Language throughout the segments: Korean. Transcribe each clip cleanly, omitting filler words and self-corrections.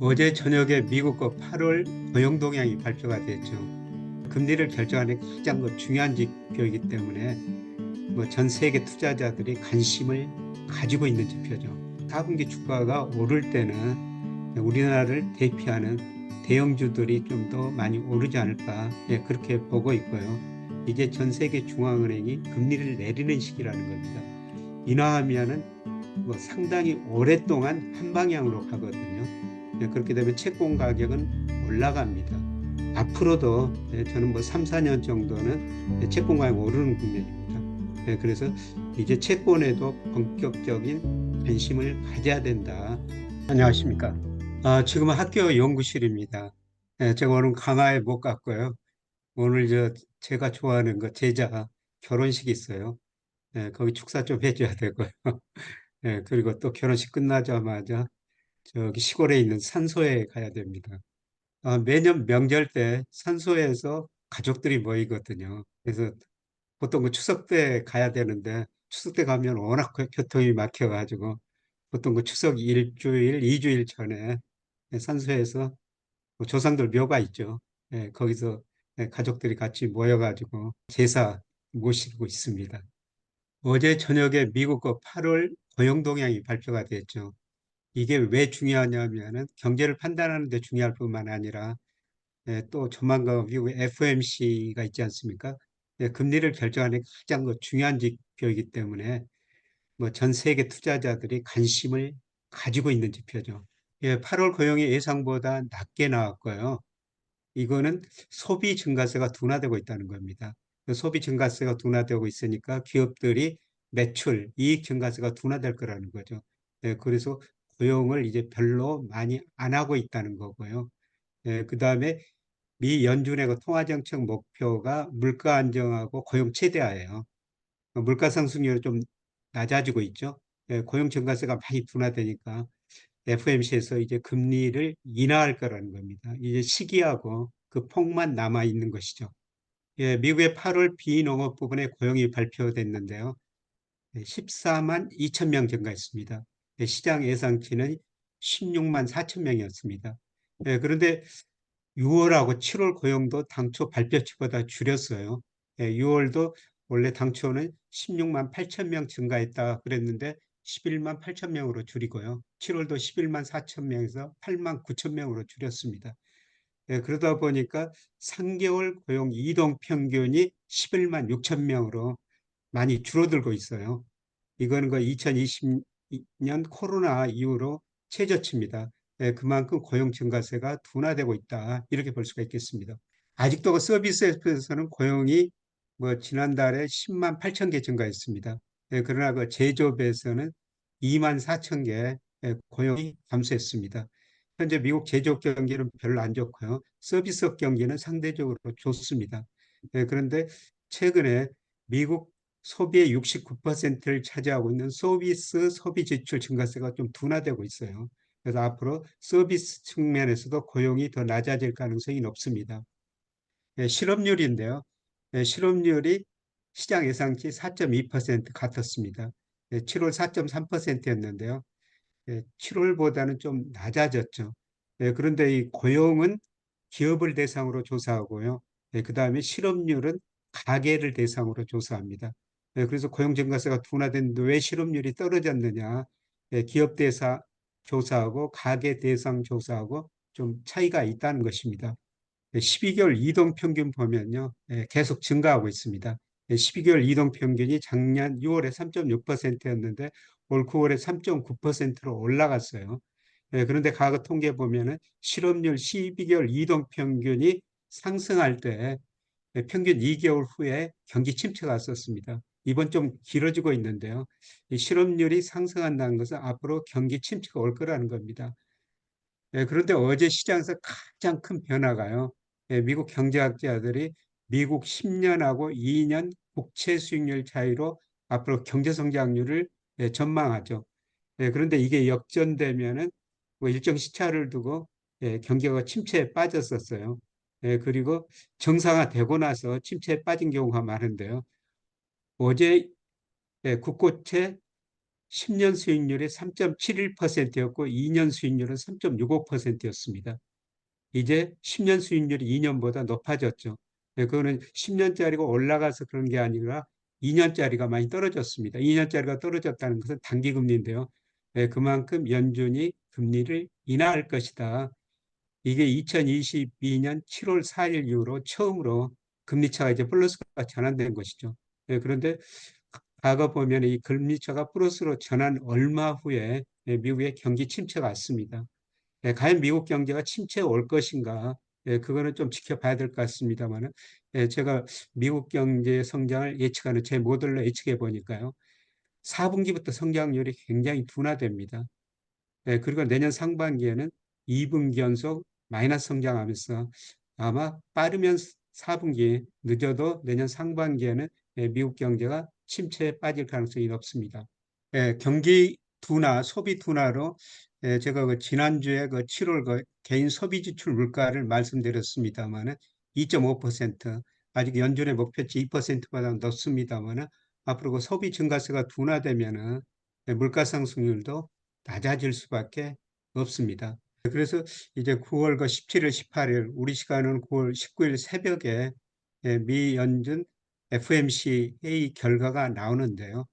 어제 저녁에 미국과 8월 고용 동향이 발표가 됐죠. 금리를 결정하는 가장 중요한 지표이기 때문에 전 세계 투자자들이 관심을 가지고 있는 지표죠. 4분기 주가가 오를 때는 우리나라를 대표하는 대형주들이 좀 더 많이 오르지 않을까, 그렇게 보고 있고요. 이제 전 세계 중앙은행이 금리를 내리는 시기라는 겁니다. 인하하면은 상당히 오랫동안 한 방향으로 가거든요. 그렇게 되면 채권 가격은 올라갑니다. 앞으로도 저는 3, 4년 정도는 채권 가격이 오르는 국면입니다. 그래서 이제 채권에도 본격적인 관심을 가져야 된다. 안녕하십니까. 지금은 학교 연구실입니다. 제가 오늘 강화에 못 갔고요. 오늘 제가 좋아하는 제자 결혼식이 있어요. 거기 축사 좀 해줘야 되고요. 그리고 또 결혼식 끝나자마자 저기 시골에 있는 산소에 가야 됩니다. 매년 명절 때 산소에서 가족들이 모이거든요. 그래서 보통 추석 때 가야 되는데 추석 때 가면 워낙 교통이 막혀가지고 보통 추석 일주일, 2주일 전에 산소에서 조상들 묘가 있죠. 거기서 가족들이 같이 모여가지고 제사 모시고 있습니다. 어제 저녁에 미국 8월 고용 동향이 발표가 됐죠. 이게 왜 중요하냐면은 경제를 판단하는 데 중요할 뿐만 아니라 또 조만간 미국의 FOMC가 있지 않습니까? 금리를 결정하는 가장 중요한 지표이기 때문에 전 세계 투자자들이 관심을 가지고 있는 지표죠. 8월 고용이 예상보다 낮게 나왔고요. 이거는 소비 증가세가 둔화되고 있다는 겁니다. 소비 증가세가 둔화되고 있으니까 기업들이 매출, 이익 증가세가 둔화될 거라는 거죠. 그래서 고용을 이제 별로 많이 안 하고 있다는 거고요. 그 다음에 미 연준의 통화정책 목표가 물가 안정하고 고용 최대화예요. 물가 상승률이 좀 낮아지고 있죠. 고용 증가세가 많이 둔화되니까 FOMC에서 이제 금리를 인하할 거라는 겁니다. 이제 시기하고 그 폭만 남아 있는 것이죠. 미국의 8월 비농업 부분의 고용이 발표됐는데요. 14만 2천 명 증가했습니다. 시장 예상치는 16만 4천 명이었습니다. 그런데 6월하고 7월 고용도 당초 발표치보다 줄였어요. 6월도 원래 당초는 16만 8천 명 증가했다 그랬는데 11만 8천 명으로 줄이고요. 7월도 11만 4천 명에서 8만 9천 명으로 줄였습니다. 그러다 보니까 3개월 고용 이동 평균이 11만 6천 명으로 많이 줄어들고 있어요. 이거는 2020년 코로나 이후로 최저치입니다. 그만큼 고용 증가세가 둔화되고 있다. 이렇게 볼 수가 있겠습니다. 아직도 서비스에서는 고용이 지난달에 10만 8천 개 증가했습니다. 그러나 제조업에서는 2만 4천 개 고용이 감소했습니다. 현재 미국 제조업 경기는 별로 안 좋고요. 서비스업 경기는 상대적으로 좋습니다. 그런데 최근에 미국 소비의 69%를 차지하고 있는 서비스 소비 지출 증가세가 좀 둔화되고 있어요. 그래서 앞으로 서비스 측면에서도 고용이 더 낮아질 가능성이 높습니다. 실업률인데요. 실업률이 시장 예상치 4.2% 같았습니다. 7월 4.3%였는데요. 7월보다는 좀 낮아졌죠. 그런데 이 고용은 기업을 대상으로 조사하고요. 그 다음에 실업률은 가계를 대상으로 조사합니다. 그래서 고용 증가세가 둔화됐는데 왜 실업률이 떨어졌느냐? 기업 대상 조사하고 가계 대상 조사하고 좀 차이가 있다는 것입니다. 12개월 이동 평균 보면요. 계속 증가하고 있습니다. 12개월 이동 평균이 작년 6월에 3.6%였는데 올 9월에 3.9%로 올라갔어요. 그런데 과거 통계 보면은 실업률 12개월 이동 평균이 상승할 때 평균 2개월 후에 경기 침체가 왔었습니다. 이번 좀 길어지고 있는데요. 실업률이 상승한다는 것은 앞으로 경기 침체가 올 거라는 겁니다. 그런데 어제 시장에서 가장 큰 변화가요. 미국 경제학자들이 미국 10년하고 2년 국채 수익률 차이로 앞으로 경제 성장률을 전망하죠. 그런데 이게 역전되면은 일정 시차를 두고 경기가 침체에 빠졌었어요. 그리고 정상화되고 나서 침체에 빠진 경우가 많은데요. 어제 국고채 10년 수익률이 3.71%였고 2년 수익률은 3.65%였습니다. 이제 10년 수익률이 2년보다 높아졌죠. 네, 그거는 10년짜리가 올라가서 그런 게 아니라 2년짜리가 많이 떨어졌습니다. 2년짜리가 떨어졌다는 것은 단기금리인데요. 네, 그만큼 연준이 금리를 인하할 것이다. 이게 2022년 7월 4일 이후로 처음으로 금리차가 이제 플러스가 전환된 것이죠. 네, 그런데 과거 보면 이 금리차가 플러스로 전환 얼마 후에 미국의 경기 침체가 왔습니다. 과연 미국 경제가 침체에 올 것인가? 그거는 좀 지켜봐야 될 것 같습니다만은, 제가 미국 경제 성장을 예측하는 제 모델로 예측해 보니까요. 4분기부터 성장률이 굉장히 둔화됩니다. 그리고 내년 상반기에는 2분기 연속 마이너스 성장하면서 아마 빠르면 4분기, 늦어도 내년 상반기에는 미국 경제가 침체에 빠질 가능성이 높습니다. 경기 둔화, 소비 둔화로 제가 그 지난주에 그 7월 그 개인 소비 지출 물가를 말씀드렸습니다만은 2.5%, 아직 연준의 목표치 2%보다 높습니다만은 앞으로 그 소비 증가세가 둔화되면은 물가 상승률도 낮아질 수밖에 없습니다. 그래서 이제 9월 그 17일, 18일, 우리 시간은 9월 19일 새벽에 미 연준 FMC 회의 결과가 나오는데요.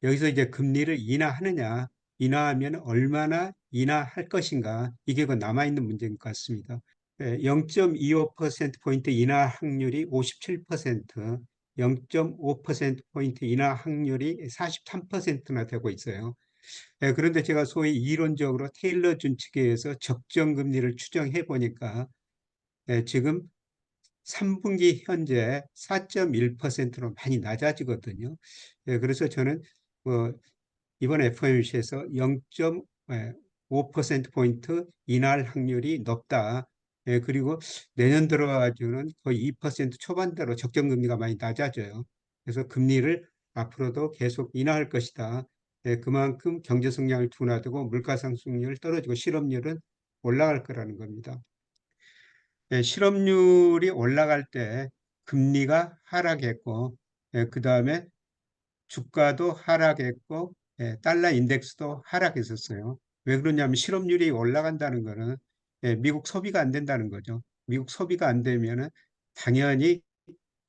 여기서 이제 금리를 인하하느냐, 인하하면 얼마나 인하할 것인가, 이게 그 남아있는 문제인 것 같습니다. 0.25%포인트 인하 확률이 57%, 0.5%포인트 인하 확률이 43%나 되고 있어요. 그런데 제가 소위 이론적으로 테일러 준칙에 의해서 적정 금리를 추정해 보니까 지금 3분기 현재 4.1%로 많이 낮아지거든요. 그래서 저는 뭐 이번 FOMC에서 0.5%포인트 인하할 확률이 높다. 그리고 내년 들어가지고는 거의 2% 초반대로 적정금리가 많이 낮아져요. 그래서 금리를 앞으로도 계속 인하할 것이다. 그만큼 경제 성장이 둔화되고 물가 상승률 떨어지고 실업률은 올라갈 거라는 겁니다. 실업률이 올라갈 때 금리가 하락했고, 그 다음에 주가도 하락했고, 달러 인덱스도 하락했었어요. 왜 그러냐면 실업률이 올라간다는 거는 미국 소비가 안 된다는 거죠. 미국 소비가 안 되면은 당연히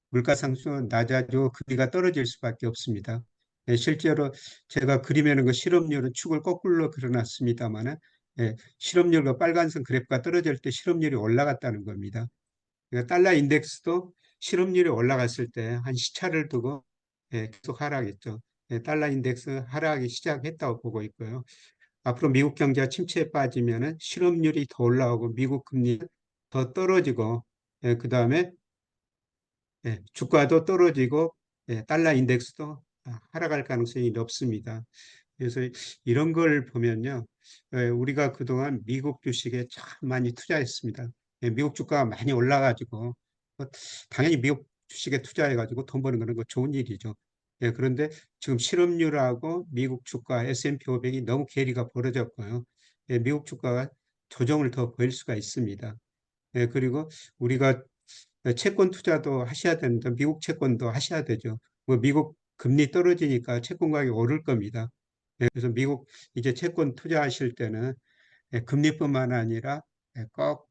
물가 상승은 낮아지고 금리가 떨어질 수밖에 없습니다. 실제로 제가 그림에는 그 실업률은 축을 거꾸로 그려놨습니다만은 실업률과 빨간색 그래프가 떨어질 때 실업률이 올라갔다는 겁니다. 그러니까 달러 인덱스도 실업률이 올라갔을 때 한 시차를 두고 계속 하락했죠. 달러 인덱스 하락하기 시작했다고 보고 있고요. 앞으로 미국 경제가 침체에 빠지면은 실업률이 더 올라오고 미국 금리가 더 떨어지고 그 다음에 주가도 떨어지고 달러 인덱스도 하락할 가능성이 높습니다. 그래서 이런 걸 보면요, 우리가 그동안 미국 주식에 참 많이 투자했습니다. 미국 주가가 많이 올라가지고 당연히 미국 주식에 투자해가지고 돈 버는 거는 좋은 일이죠. 그런데 지금 실업률하고 미국 주가 S&P 500이 너무 괴리가 벌어졌고요. 미국 주가가 조정을 더 보일 수가 있습니다. 그리고 우리가 채권 투자도 하셔야 되는데 미국 채권도 하셔야 되죠. 뭐 미국 금리 떨어지니까 채권 가격이 오를 겁니다. 그래서 미국 이제 채권 투자하실 때는 금리뿐만 아니라 꼭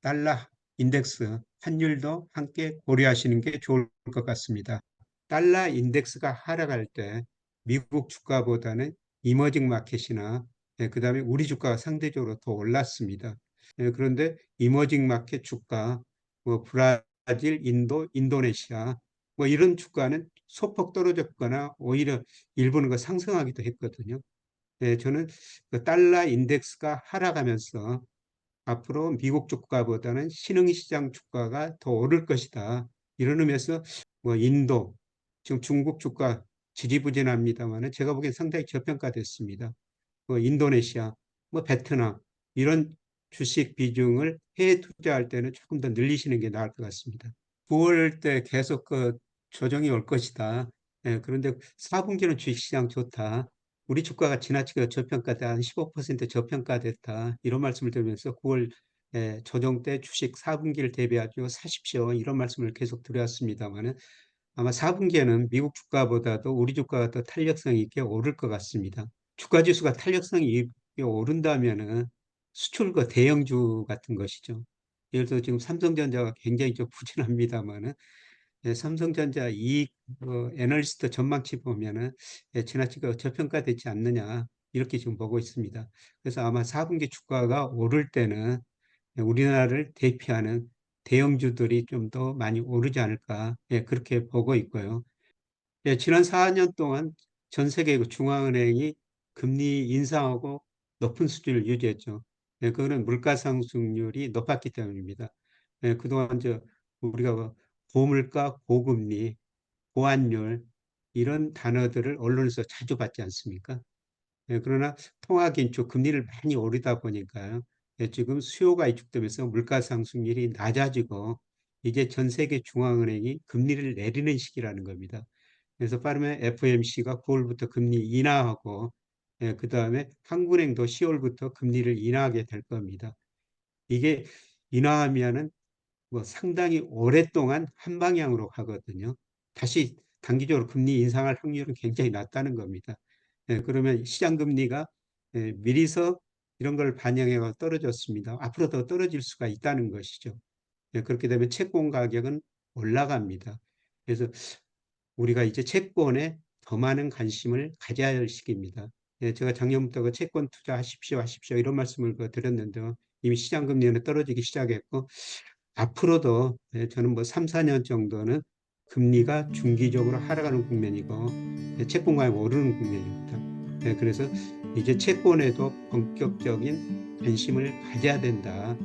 달러 인덱스 환율도 함께 고려하시는 게 좋을 것 같습니다. 달러 인덱스가 하락할 때 미국 주가보다는 이머징 마켓이나 그다음에 우리 주가가 상대적으로 더 올랐습니다. 그런데 이머징 마켓 주가, 뭐 브라질, 인도, 인도네시아 뭐 이런 주가는 소폭 떨어졌거나 오히려 일부는 그 상승하기도 했거든요. 저는 그 달러 인덱스가 하락하면서 앞으로 미국 주가보다는 신흥시장 주가가 더 오를 것이다. 이런 의미에서 뭐 인도, 지금 중국 주가 지지부진합니다만 제가 보기엔 상당히 저평가됐습니다. 뭐 인도네시아, 뭐 베트남 이런 주식 비중을 해외 투자할 때는 조금 더 늘리시는 게 나을 것 같습니다. 9월 때 계속 그 조정이 올 것이다. 그런데 4분기는 주식시장 좋다. 우리 주가가 지나치게 저평가돼 한 15% 저평가됐다. 이런 말씀을 드리면서 9월 조정 때 주식 4분기를 대비하고 사십시오. 이런 말씀을 계속 드렸습니다만은 아마 4분기에는 미국 주가보다도 우리 주가가 더 탄력성 있게 오를 것 같습니다. 주가 지수가 탄력성이 있게 오른다면은 수출과 대형주 같은 것이죠. 예를 들어 지금 삼성전자가 굉장히 좀 부진합니다만은 삼성전자 이익 애널리스트 전망치 보면은 지나치게 저평가되지 않느냐 이렇게 지금 보고 있습니다. 그래서 아마 4분기 주가가 오를 때는 우리나라를 대표하는 대형주들이 좀 더 많이 오르지 않을까 그렇게 보고 있고요. 지난 4년 동안 전 세계 그 중앙은행이 금리 인상하고 높은 수준을 유지했죠. 그거는 물가 상승률이 높았기 때문입니다. 그동안 우리가 뭐 고물가, 고금리, 고환율 이런 단어들을 언론에서 자주 봤지 않습니까? 그러나 통화 긴축 금리를 많이 오르다 보니까요. 지금 수요가 위축되면서 물가 상승률이 낮아지고 이제 전 세계 중앙은행이 금리를 내리는 시기라는 겁니다. 그래서 빠르면 FOMC가 9월부터 금리 인하하고 그다음에 한국은행도 10월부터 금리를 인하하게 될 겁니다. 이게 인하하면은 뭐 상당히 오랫동안 한 방향으로 가거든요. 다시 단기적으로 금리 인상할 확률은 굉장히 낮다는 겁니다. 그러면 시장 금리가 미리서 이런 걸 반영해서 떨어졌습니다. 앞으로 더 떨어질 수가 있다는 것이죠. 그렇게 되면 채권 가격은 올라갑니다. 그래서 우리가 이제 채권에 더 많은 관심을 가져야 할 시기입니다. 제가 작년부터 그 채권 투자하십시오, 하십시오 이런 말씀을 드렸는데요. 이미 시장 금리는 떨어지기 시작했고 앞으로도 저는 뭐 3, 4년 정도는 금리가 중기적으로 하락하는 국면이고 채권 가격이 오르는 국면입니다. 그래서 이제 채권에도 본격적인 관심을 가져야 된다.